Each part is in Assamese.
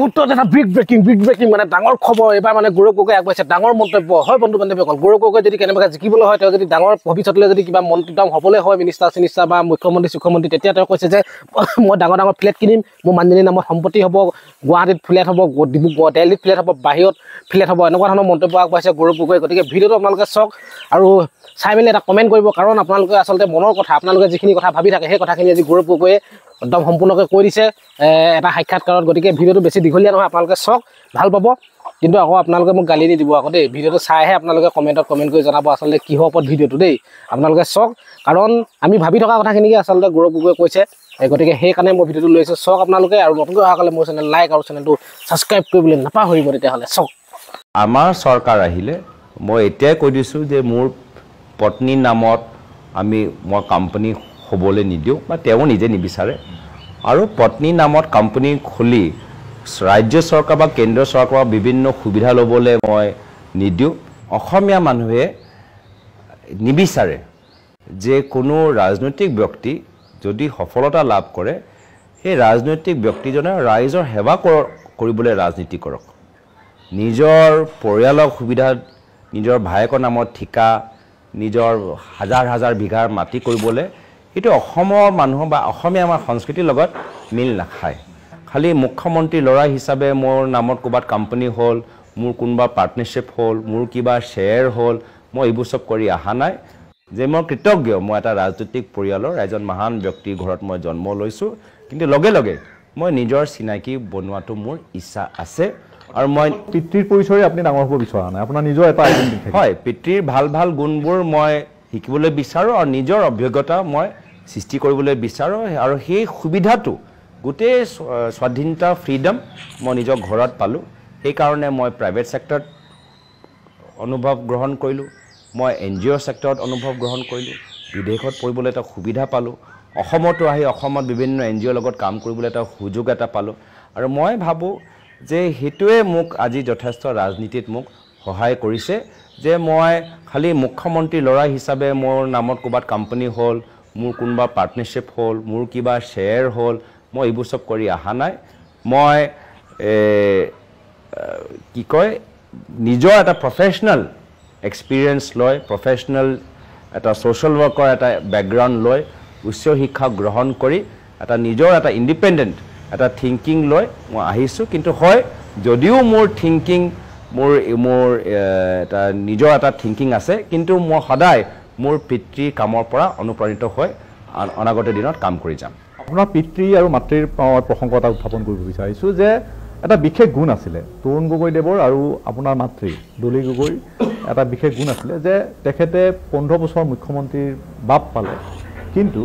মুহূৰ্তত এটা বিগ ব্ৰেকিং মানে ডাঙৰ খবৰ এবাৰ মানে গৌৰৱ গগৈ আগবাঢ়িছে ডাঙৰ মন্তব্য হয় বন্ধু বান্ধৱীসকল গৌৰৱ গগৈ যদি কেনেবাকৈ জিকিবলৈ হয় তেওঁ যদি ডাঙৰ ভৱিষ্যতলৈ যদি কিবা মন্ত্ৰীত্ব হ'বলৈ হয় মিনিষ্টাৰ বা মুখ্যমন্ত্ৰী তেতিয়া তেওঁ কৈছে যে মই ডাঙৰ ফ্লেট কিনিম মোৰ মানুহজনীৰ নামত সম্পত্তি হ'ব গুৱাহাটীত ফ্লেট হ'ব ডিব্ৰুগড় দিল্লীত ফ্লেট হ'ব বাহিৰত ফ্লেট হ'ব এনেকুৱা ধৰণৰ মন্তব্য আগবাঢ়িছে গৌৰৱ গগৈ গতিকে ভিডিঅ'টো আপোনালোকে চাওক আৰু চাই মেলি এটা কমেণ্ট কৰিব কাৰণ আপোনালোকে আচলতে মনৰ কথা আপোনালোকে যিখিনি কথা ভাবি থাকে সেই কথাখিনি আজি গৌৰৱ গগৈয়ে একদম সম্পূৰ্ণকৈ কৈ দিছে এটা সাক্ষাৎকাৰত গতিকে ভিডিঅ'টো বেছি দীঘলীয়া নহয় আপোনালোকে চাওক ভাল পাব কিন্তু আকৌ আপোনালোকে মোক গালি নিদিব আকৌ দেই ভিডিঅ'টো চাইহে আপোনালোকে কমেণ্টত কমেণ্ট কৰি জনাব আচলতে কিহৰ ওপৰত ভিডিঅ'টো দেই আপোনালোকে চাওক কাৰণ আমি ভাবি থকা কথাখিনিকে আচলতে গৌৰৱ গগৈয়ে কৈছে গতিকে সেইকাৰণে মই ভিডিঅ'টো লৈ আহিছোঁ চাওক আপোনালোকে আৰু নতুনকৈ অহাকালে মোৰ চেনেল লাইক আৰু চেনেলটো ছাবস্ক্ৰাইব কৰিবলৈ নাপাহৰিব তেতিয়াহ'লে চাওক আমাৰ চৰকাৰ আহিলে মই এতিয়াই কৈ দিছোঁ যে মোৰ পত্নীৰ নামত মই কোম্পানী হ'বলৈ নিদিওঁ বা তেওঁ নিজে নিবিচাৰে আৰু পত্নীৰ নামত কোম্পানী খুলি ৰাজ্য চৰকাৰ বা কেন্দ্ৰ চৰকাৰৰ বিভিন্ন সুবিধা ল'বলৈ মই নিদিওঁ অসমীয়া মানুহে নিবিচাৰে যে কোনো ৰাজনৈতিক ব্যক্তি যদি সফলতা লাভ কৰে সেই ৰাজনৈতিক ব্যক্তিজনে ৰাইজৰ সেৱা কৰিবলৈ ৰাজনীতি কৰক নিজৰ পৰিয়ালৰ সুবিধা নিজৰ ভায়েকৰ নামত ঠিকা নিজৰ হাজাৰ বিঘাৰ মাটি কৰিবলৈ এইটো অসমৰ মানুহ বা অসমীয়া আমাৰ সংস্কৃতিৰ লগত মিল নাখায় খালি মুখ্যমন্ত্ৰী ল'ৰা হিচাপে মোৰ নামত ক'ৰবাত কোম্পানী হ'ল মোৰ কোনোবা পাৰ্টনাৰশ্বিপ হ'ল মোৰ কিবা শ্বেয়াৰ হ'ল মই এইবোৰ চব কৰি অহা নাই যে মই কৃতজ্ঞ মই এটা ৰাজনৈতিক পৰিয়ালৰ এজন মহান ব্যক্তিৰ ঘৰত মই জন্ম লৈছোঁ কিন্তু লগে লগে মই নিজৰ চিনাকি বনোৱাটো মোৰ ইচ্ছা আছে আৰু মই পিতৃৰ পৰিচয় আপুনি ডাঙৰ হ'ব বিচৰা নাই আপোনাৰ নিজৰ এটা আইডেন্টিটি হয় পিতৃৰ ভাল গুণবোৰ মই শিকিবলৈ বিচাৰোঁ আৰু নিজৰ অভিজ্ঞতা মই সৃষ্টি কৰিবলৈ বিচাৰোঁ আৰু সেই সুবিধাটো গোটেই স্বাধীনতা ফ্ৰীডম মই নিজৰ ঘৰত পালোঁ সেইকাৰণে মই প্ৰাইভেট ছেক্টৰত অনুভৱ গ্ৰহণ কৰিলোঁ মই NGO ছেক্টৰত অনুভৱ গ্ৰহণ কৰিলোঁ বিদেশত পঢ়িবলৈ এটা সুবিধা পালোঁ অসমতো আহি অসমত বিভিন্ন NGOৰ লগত কাম কৰিবলৈ এটা সুযোগ এটা পালোঁ আৰু মই ভাবোঁ যে সেইটোৱে মোক আজি যথেষ্ট ৰাজনীতিত মোক সহায় কৰিছে যে মই খালি মুখ্যমন্ত্ৰী ল'ৰা হিচাপে মোৰ নামত ক'ৰবাত কোম্পানী হ'ল মোৰ কোনোবা পাৰ্টনাৰশ্বিপ হ'ল মোৰ কিবা শ্বেয়াৰ হ'ল মই এইবোৰ চব কৰি অহা নাই মই কি কয় নিজৰ এটা প্ৰফেশ্যনেল এক্সপিৰিয়েঞ্চ লৈ প্ৰফেশ্যনেল এটা ছ'চিয়েল ৱৰ্কৰ এটা বেকগ্ৰাউণ্ড লৈ উচ্চ শিক্ষা গ্ৰহণ কৰি এটা নিজৰ এটা ইণ্ডিপেণ্ডেণ্ট এটা থিংকিং লৈ মই আহিছোঁ কিন্তু হয় যদিও মোৰ থিংকিং মোৰ এটা নিজৰ এটা থিংকিং আছে কিন্তু মই সদায় মোৰ পিতৃৰ কামৰ পৰা অনুপ্ৰাণিত হৈ অনাগত দিনত কাম কৰি যাম আপোনাৰ পিতৃ আৰু মাতৃৰ প্ৰসংগ এটা উত্থাপন কৰিব বিচাৰিছোঁ যে এটা বিশেষ গুণ আছিলে তৰুণ গগৈদেৱৰ আৰু আপোনাৰ মাতৃ ডলি গগৈৰ এটা বিশেষ গুণ আছিলে যে তেখেতে 15 বছৰ মুখ্যমন্ত্ৰীৰ বাপ পালে কিন্তু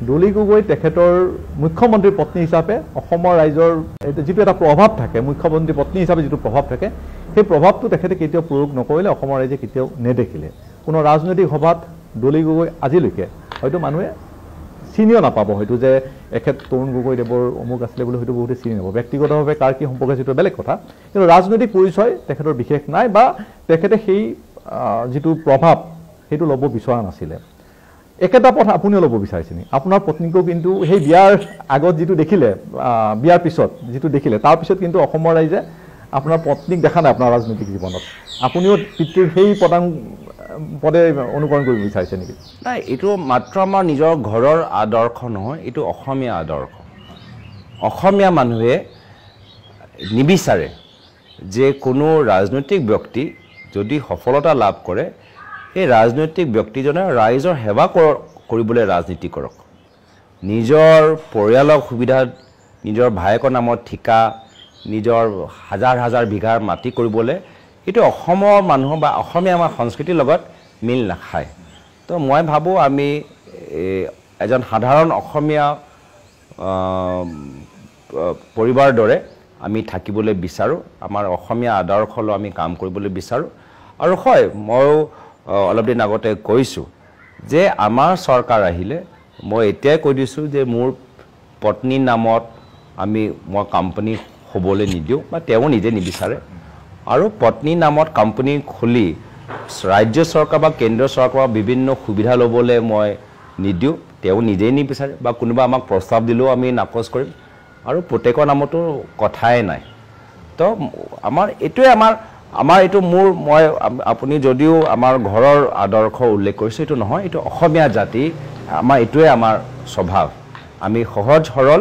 ডলি গগৈ তেখেতৰ মুখ্যমন্ত্ৰীৰ পত্নী হিচাপে অসমৰ ৰাইজৰ যিটো এটা প্ৰভাৱ থাকে মুখ্যমন্ত্ৰী পত্নী হিচাপে যিটো প্ৰভাৱ থাকে সেই প্ৰভাৱটো তেখেতে কেতিয়াও প্ৰয়োগ নকৰিলে অসমৰ ৰাইজে কেতিয়াও নেদেখিলে কোনো ৰাজনৈতিক সভাত ডলি গগৈ আজিলৈকে হয়তো মানুহে চিনিও নাপাব হয়তো যে এখেত তৰুণ গগৈদেৱৰ অমুক আছিলে বুলি হয়তো বহুতে চিনি নাপাব ব্যক্তিগতভাৱে কাৰ কি সম্পৰ্ক যিটো বেলেগ কথা কিন্তু ৰাজনৈতিক পৰিচয় তেখেতৰ বিশেষ নাই বা তেখেতে সেই যিটো প্ৰভাৱ সেইটো ল'ব বিচৰা নাছিলে একেটা পথ আপুনিও ল'ব বিচাৰিছে নি আপোনাৰ পত্নীকো কিন্তু সেই বিয়াৰ আগত যিটো দেখিলে বিয়াৰ পিছত যিটো দেখিলে তাৰ পিছত কিন্তু অসমৰ ৰাইজে আপোনাৰ পত্নীক দেখা নাই আপোনাৰ ৰাজনৈতিক জীৱনত আপুনিও পিতৃৰ সেই পদে অনুকৰণ কৰিব বিচাৰিছে নেকি নাই এইটো মাত্ৰ আমাৰ নিজৰ ঘৰৰ আদৰ্শ নহয় এইটো অসমীয়া আদৰ্শ অসমীয়া মানুহে নিবিচাৰে যে কোনো ৰাজনৈতিক ব্যক্তি যদি সফলতা লাভ কৰে সেই ৰাজনৈতিক ব্যক্তিজনে ৰাইজৰ সেৱা কৰিবলৈ ৰাজনীতি কৰক নিজৰ পৰিয়ালৰ সুবিধা নিজৰ ভায়েকৰ নামত ঠিকা নিজৰ হাজাৰ বিঘাৰ মাটি কৰিবলৈ এইটো অসমৰ মানুহ বা অসমীয়া আমাৰ সংস্কৃতিৰ লগত মিল নাখায় তো মই ভাবোঁ আমি এজন সাধাৰণ অসমীয়া পৰিবাৰৰ দৰে আমি থাকিবলৈ বিচাৰোঁ আমাৰ অসমীয়া আদৰ্শলৈ আমি কাম কৰিবলৈ বিচাৰোঁ আৰু হয় ময়ো অলপ দিন আগতে কৈছোঁ যে আমাৰ চৰকাৰ আহিলে মই এতিয়াই কৈ দিছোঁ যে মোৰ পত্নীৰ নামত মই কোম্পানী হ'বলৈ নিদিওঁ বা তেওঁ নিজে নিবিচাৰে আৰু পত্নীৰ নামত কোম্পানী খুলি ৰাজ্য চৰকাৰ বা কেন্দ্ৰ চৰকাৰৰ বিভিন্ন সুবিধা ল'বলৈ মই নিদিওঁ তেওঁ নিজেই নিবিচাৰে বা কোনোবা আমাক প্ৰস্তাৱ দিলেও আমি নাকচ কৰিম আৰু প্ৰত্যেকৰ নামতো কথাই নাই তো আমাৰ এইটোৱে আমাৰ এইটো মই আপুনি যদিও আমাৰ ঘৰৰ আদৰ্শ উল্লেখ কৰিছে এইটো নহয় এইটো অসমীয়া জাতি আমাৰ এইটোৱে আমাৰ স্বভাৱ আমি সহজ সৰল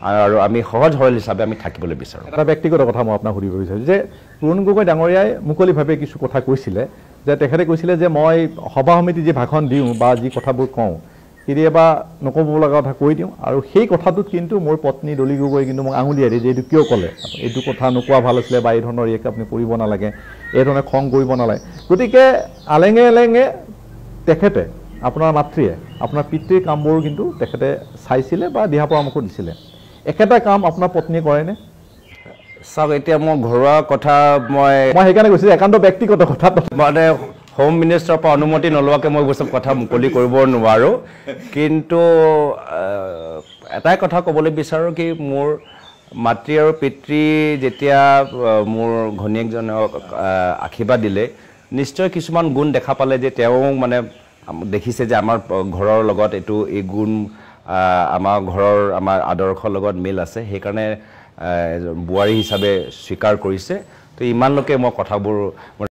আৰু আমি সহজ সৰল হিচাপে আমি থাকিবলৈ বিচাৰোঁ এটা ব্যক্তিগত কথা মই আপোনাক সুধিব বিচাৰিছোঁ যে তৰুণ গগৈ ডাঙৰীয়াই মুকলিভাৱে কিছু কথা কৈছিলে যে তেখেতে কৈছিলে যে মই সভা সমিতি যি ভাষণ দিওঁ বা যি কথাবোৰ কওঁ কেতিয়াবা নক'ব লগা কথা কৈ দিওঁ আৰু সেই কথাটোত কিন্তু মোৰ পত্নী ডলি গগৈ কিন্তু মোক আঙুলিয়াই দিয়ে যে এইটো কিয় ক'লে এইটো কথা নোকোৱা ভাল আছিলে বা এই ধৰণৰ আপুনি কৰিব নালাগে এই ধৰণে খং কৰিব নালাগে গতিকে আলেঙে আলেঙে তেখেতে আপোনাৰ মাতৃয়ে আপোনাৰ পিতৃৰ কামবোৰ কিন্তু তেখেতে চাইছিলে বা দিহা পৰামৰ্শ দিছিলে একেটা কাম আপোনাৰ পত্নীয়ে কৰেনে চাওক এতিয়া মই ঘৰুৱা কথা মই সেইকাৰণে কৈছোঁ একান্ত ব্যক্তিগত কথা মানে হোম মিনিষ্টাৰৰ পৰা অনুমতি নলোৱাকৈ মই বস্তু কথা মুকলি কৰিব নোৱাৰোঁ কিন্তু এটাই কথা ক'বলৈ বিচাৰোঁ কি মোৰ মাতৃ আৰু পিতৃ যেতিয়া মোৰ ঘনীয়েকজনক আশীৰ্বাদ দিলে নিশ্চয় কিছুমান গুণ দেখা পালে যে তেওঁ মানে দেখিছে যে আমাৰ ঘৰৰ লগত এই গুণ আমাৰ ঘৰৰ আমাৰ আদৰ্শৰ লগত মিল আছে সেইকাৰণে বোৱাৰী হিচাপে স্বীকাৰ কৰিছে তো ইমানলৈকে মই কথাবোৰ